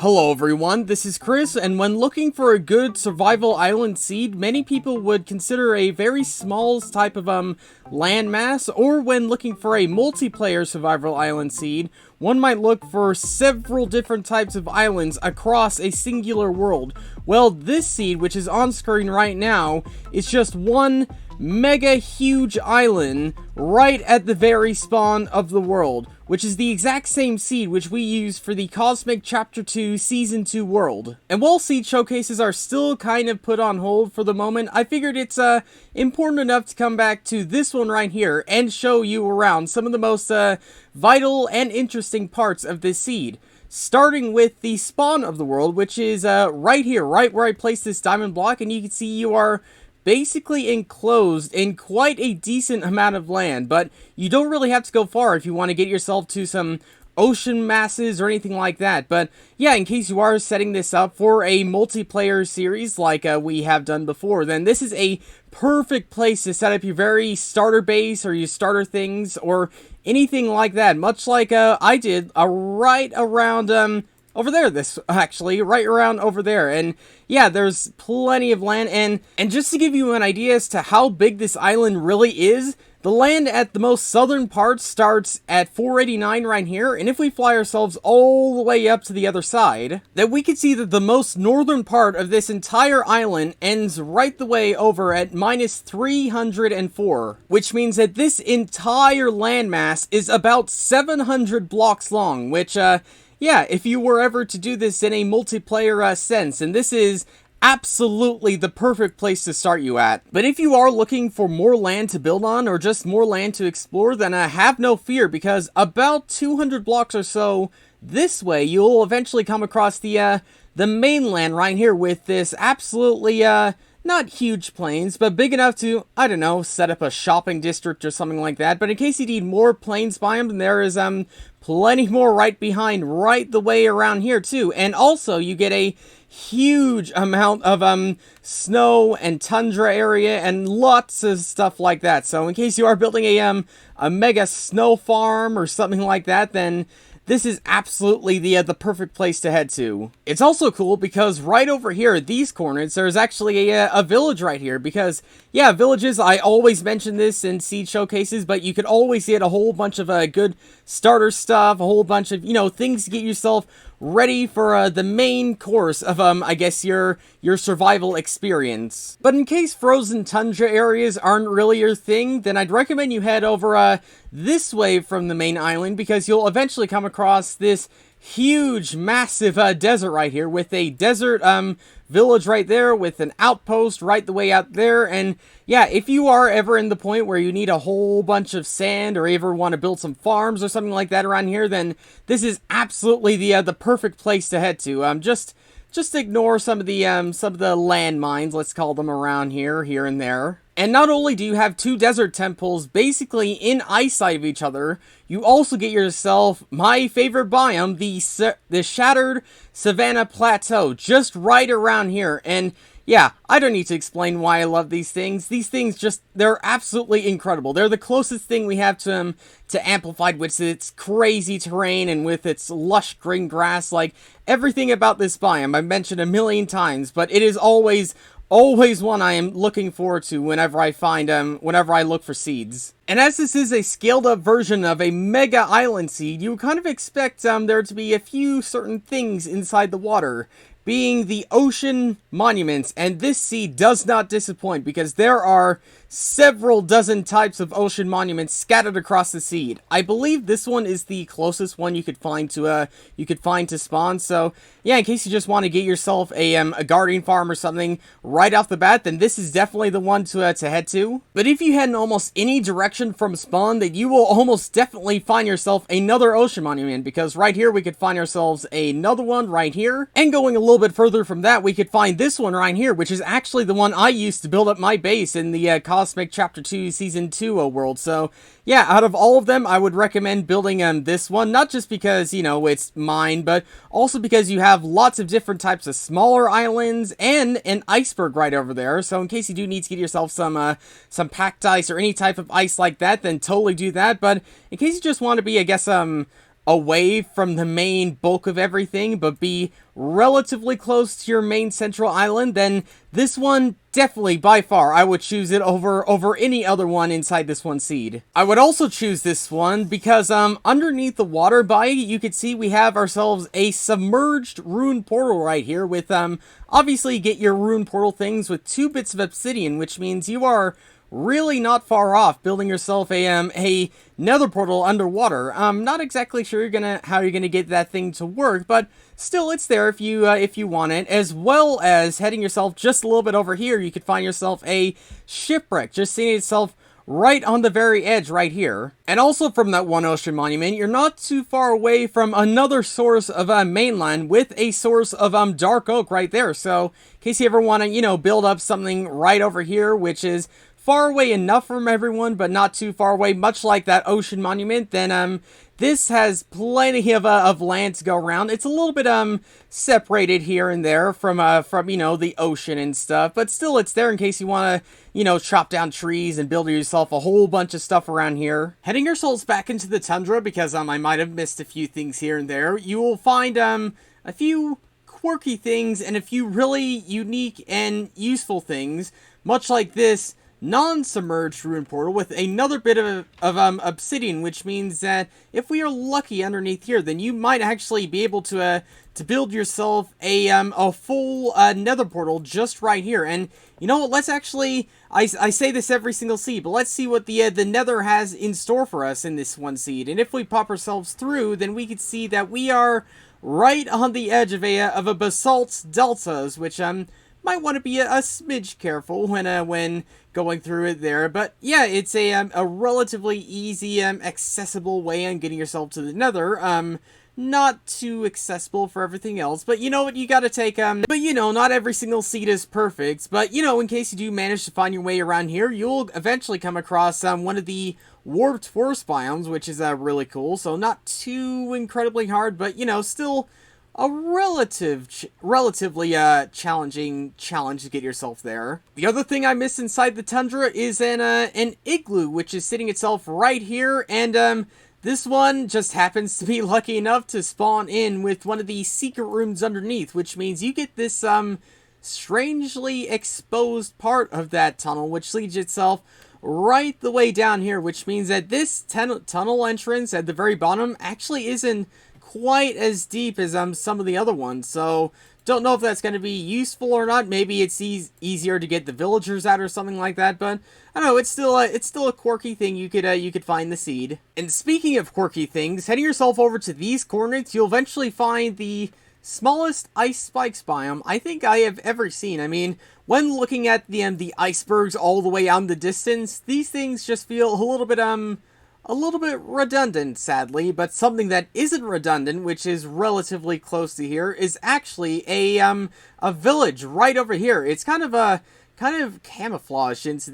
Hello everyone, this is Chris, and when looking for a good survival island seed, many people would consider a very small type of landmass, or when looking for a multiplayer survival island seed, one might look for several different types of islands across a singular world. Well, this seed, which is on screen right now, is just one mega huge island right at the very spawn of the world, which is the exact same seed which we use for the Cosmic Chapter 2 Season 2 world. And while seed showcases are still kind of put on hold for the moment, I figured it's important enough to come back to this one right here and show you around some of the most vital and interesting parts of this seed. Starting with the spawn of the world, which is right here, right where I placed this diamond block, and you can see you are basically enclosed in quite a decent amount of land, but you don't really have to go far if you want to get yourself to some ocean masses or anything like that. But yeah, in case you are setting this up for a multiplayer series like we have done before, then this is a perfect place to set up your very starter base or your starter things or anything like that, much like I did right around over there, right around over there. And yeah, there's plenty of land, and just to give you an idea as to how big this island really is, the land at the most southern part starts at 489 right here, and if we fly ourselves all the way up to the other side, then we can see that the most northern part of this entire island ends right the way over at minus 304, which means that this entire landmass is about 700 blocks long, which, yeah, if you were ever to do this in a multiplayer sense, and this is absolutely the perfect place to start you at. But if you are looking for more land to build on, or just more land to explore, then have no fear, because about 200 blocks or so this way, you'll eventually come across the mainland right here with this absolutely, not huge plains, but big enough to, I don't know, set up a shopping district or something like that. But in case you need more plains biome, then there is plenty more right behind, right the way around here too. And also you get a huge amount of snow and tundra area and lots of stuff like that. So in case you are building a mega snow farm or something like that, then this is absolutely the perfect place to head to. It's also cool because right over here at these corners, there's actually a village right here. Because, yeah, villages, I always mention this in seed showcases, but you could always get a whole bunch of good starter stuff, a whole bunch of, things to get yourself ready for the main course of, I guess, your survival experience. But in case frozen tundra areas aren't really your thing, then I'd recommend you head over this way from the main island, because you'll eventually come across this huge, massive desert right here, with a desert village right there, with an outpost right the way out there. And yeah, if you are ever in the point where you need a whole bunch of sand, or ever want to build some farms or something like that around here, then this is absolutely the perfect place to head to. Just ignore some of the landmines, let's call them, around here and there. And not only do you have two desert temples basically in eyesight of each other, you also get yourself my favorite biome, the Shattered Savannah Plateau, just right around here. And yeah, I don't need to explain why I love these things. These things they're absolutely incredible. They're the closest thing we have to Amplified, with its crazy terrain and with its lush green grass. Like, everything about this biome I've mentioned a million times, but it is always one I am looking forward to whenever I look for seeds. And as this is a scaled up version of a mega island seed, you kind of expect there to be a few certain things inside the water, being the ocean monuments, and this seed does not disappoint, because there are several dozen types of ocean monuments scattered across the seed. I believe this one is the closest one you could find to spawn. So yeah, in case you just want to get yourself a guardian farm or something right off the bat, then this is definitely the one to head to. But if you head in almost any direction from spawn, then you will almost definitely find yourself another ocean monument, because right here we could find ourselves another one right here, and going a little bit further from that, we could find this one right here, which is actually the one I used to build up my base in the Cosmic Chapter 2 Season 2 world. So yeah, out of all of them, I would recommend building this one, not just because, it's mine, but also because you have lots of different types of smaller islands and an iceberg right over there. So in case you do need to get yourself some packed ice or any type of ice like that, then totally do that. But in case you just want to be, I guess, away from the main bulk of everything, but be relatively close to your main central island, then this one, definitely, by far, I would choose it over any other one inside this one seed. I would also choose this one because, underneath the water body, you can see we have ourselves a submerged rune portal right here with, obviously you get your rune portal things with 2 bits of obsidian, which means you are really not far off building yourself a nether portal underwater. I'm not exactly sure how you're gonna get that thing to work, but still it's there if you want it, as well as heading yourself just a little bit over here. You could find yourself a shipwreck just seeing itself right on the very edge right here. And also from that one ocean monument, you're not too far away from another source of mainland with a source of dark oak right there. So in case you ever want to, build up something right over here, which is far away enough from everyone, but not too far away, much like that ocean monument, then this has plenty of land to go around. It's a little bit separated here and there from the ocean and stuff, but still it's there in case you want to chop down trees and build yourself a whole bunch of stuff around here. Heading your souls back into the tundra, because I might have missed a few things here and there, you will find a few quirky things and a few really unique and useful things, much like this non-submerged rune portal with another bit of obsidian, which means that if we are lucky underneath here, then you might actually be able to build yourself a full nether portal just right here. And you know what, let's actually, I say this every single seed, but let's see what the nether has in store for us in this one seed. And if we pop ourselves through, then we can see that we are right on the edge of a basalt deltas, which might want to be a smidge careful when going through it there. But yeah, it's a relatively easy, accessible way on getting yourself to the nether. Not too accessible for everything else, but you know what, you gotta take, but not every single seed is perfect, but in case you do manage to find your way around here, you'll eventually come across, one of the warped forest biomes, which is, really cool, so not too incredibly hard, but, still a relatively challenging challenge to get yourself there. The other thing I missed inside the tundra is an igloo, which is sitting itself right here, and, this one just happens to be lucky enough to spawn in with one of the secret rooms underneath, which means you get this, strangely exposed part of that tunnel, which leads itself right the way down here, which means that this tunnel entrance at the very bottom actually isn't quite as deep as, some of the other ones, so don't know if that's going to be useful or not. Maybe it's easier to get the villagers out or something like that, but I don't know, it's still a quirky thing you could find the seed. And speaking of quirky things, heading yourself over to these coordinates, you'll eventually find the smallest ice spikes biome I think I have ever seen. I mean, when looking at the icebergs all the way out in the distance, these things just feel a little bit redundant, sadly, but something that isn't redundant, which is relatively close to here, is actually a village right over here. It's kind of camouflaged into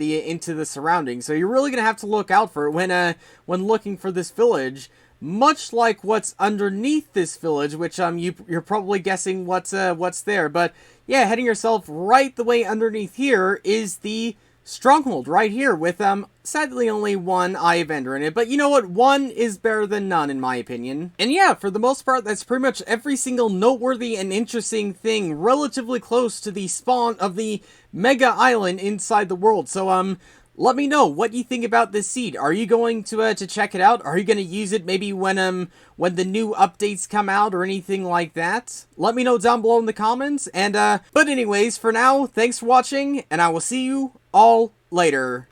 the surroundings, so you're really gonna have to look out for it when looking for this village. Much like what's underneath this village, which you're probably guessing what's there, but yeah, heading yourself right the way underneath here is the stronghold right here with sadly only one eye of ender in it, but you know what, one is better than none in my opinion. And yeah, for the most part, that's pretty much every single noteworthy and interesting thing relatively close to the spawn of the mega island inside the world. So let me know what you think about this seed. Are you going to check it out? Are you going to use it maybe when the new updates come out or anything like that? Let me know down below in the comments. And but anyways, for now, thanks for watching, and I will see you all later.